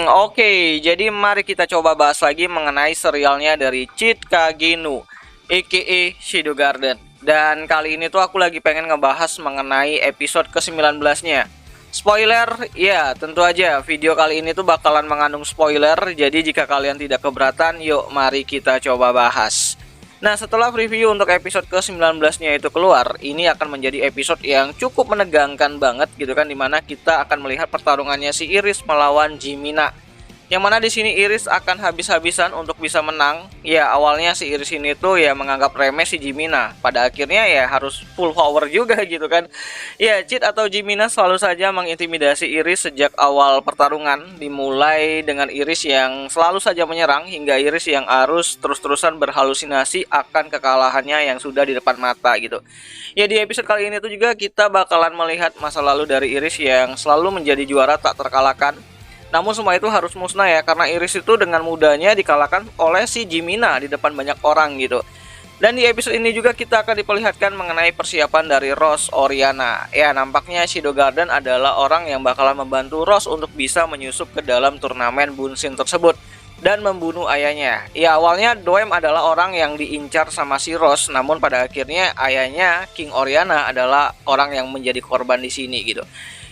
Oke, jadi mari kita coba bahas lagi mengenai serialnya dari Cheat Kageno, aka Shadow Garden. Dan kali ini tuh aku lagi pengen ngebahas mengenai episode ke-19-nya. Spoiler, ya tentu aja video kali ini tuh bakalan mengandung spoiler. Jadi jika kalian tidak keberatan, yuk mari kita coba bahas. Nah, setelah preview untuk episode ke-19-nya itu keluar, ini akan menjadi episode yang cukup menegangkan banget gitu kan, dimana kita akan melihat pertarungannya si Iris melawan Jimina. Yang mana di sini Iris akan habis-habisan untuk bisa menang. Ya, awalnya si Iris ini tuh ya menganggap remeh si Jimina. Pada akhirnya ya harus full power juga gitu kan. Ya, Cheat atau Jimina selalu saja mengintimidasi Iris sejak awal pertarungan. Dimulai dengan Iris yang selalu saja menyerang hingga Iris yang harus terus-terusan berhalusinasi akan kekalahannya yang sudah di depan mata gitu. Ya, di episode kali ini tuh juga kita bakalan melihat masa lalu dari Iris yang selalu menjadi juara tak terkalahkan. Namun semua itu harus musnah ya, karena Iris itu dengan mudahnya dikalahkan oleh si Jimina di depan banyak orang gitu. Dan di episode ini juga kita akan diperlihatkan mengenai persiapan dari Rose Oriana. Ya, nampaknya Shadow Garden adalah orang yang bakalan membantu Rose untuk bisa menyusup ke dalam turnamen Bunshin tersebut dan membunuh ayahnya. Ya, awalnya Doem adalah orang yang diincar sama si Rose, namun pada akhirnya ayahnya King Oriana adalah orang yang menjadi korban di sini gitu.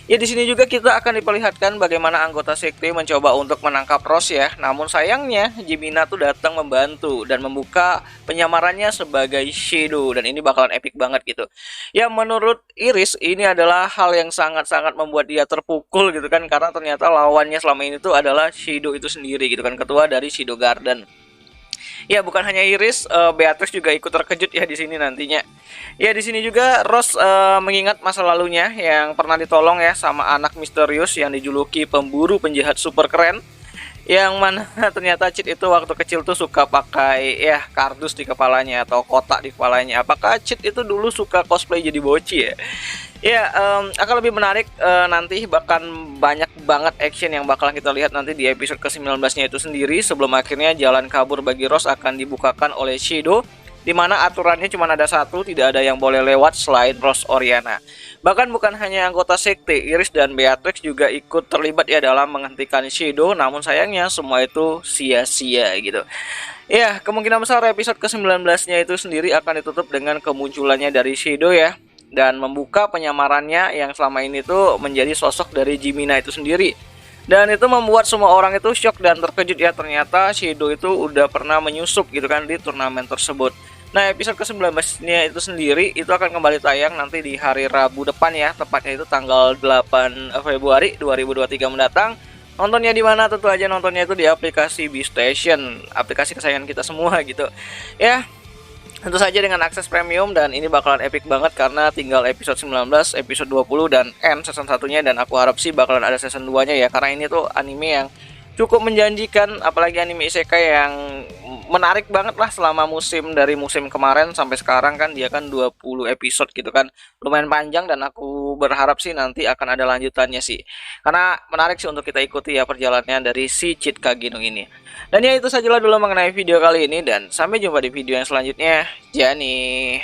Ya, di sini juga kita akan diperlihatkan bagaimana anggota sekte mencoba untuk menangkap Rose ya. Namun sayangnya Jimina tuh datang membantu dan membuka penyamarannya sebagai Shadow, dan ini bakalan epic banget gitu. Ya, menurut Iris ini adalah hal yang sangat-sangat membuat dia terpukul gitu kan, karena ternyata lawannya selama ini tuh adalah Shadow itu sendiri gitu kan, ketua dari Shadow Garden. Ya, bukan hanya Iris, Beatrix juga ikut terkejut ya di sini nantinya. Ya, di sini juga Rose mengingat masa lalunya yang pernah ditolong ya sama anak misterius yang dijuluki pemburu penjahat super keren. Yang mana ternyata Cheat itu waktu kecil tuh suka pakai ya kardus di kepalanya atau kotak di kepalanya. Apakah Cheat itu dulu suka cosplay jadi boci ya? Ya, akan lebih menarik nanti, bahkan banyak banget action yang bakalan kita lihat nanti di episode ke-19-nya itu sendiri, sebelum akhirnya jalan kabur bagi Rose akan dibukakan oleh Shadow, dimana aturannya cuma ada satu, tidak ada yang boleh lewat selain Rose Oriana. Bahkan bukan hanya anggota sekte, Iris dan Beatrix juga ikut terlibat ya dalam menghentikan Shadow, namun sayangnya semua itu sia-sia gitu. Ya, kemungkinan besar episode ke-19-nya itu sendiri akan ditutup dengan kemunculannya dari Shadow ya, dan membuka penyamarannya yang selama ini tuh menjadi sosok dari Jimina itu sendiri. Dan itu membuat semua orang itu shock dan terkejut ya, ternyata Shadow itu udah pernah menyusup gitu kan di turnamen tersebut. Nah, episode ke-19-nya itu sendiri itu akan kembali tayang nanti di hari Rabu depan ya, tepatnya itu tanggal 8 Februari 2023 mendatang. Nontonnya di mana? Tentu aja nontonnya itu di aplikasi BeStation, aplikasi kesayangan kita semua gitu. Ya, tentu saja dengan akses premium, dan ini bakalan epic banget karena tinggal episode 19, episode 20 dan end season satunya, dan aku harap sih bakalan ada season 2-nya ya, karena ini tuh anime yang cukup menjanjikan, apalagi anime isekai yang menarik banget lah selama dari musim kemarin sampai sekarang kan, dia kan 20 episode gitu kan, lumayan panjang, dan aku berharap sih nanti akan ada lanjutannya sih, karena menarik sih untuk kita ikuti ya perjalanannya dari si Cheat Kageno ini. Dan ya, itu sajalah dulu mengenai video kali ini, dan sampai jumpa di video yang selanjutnya. Jani.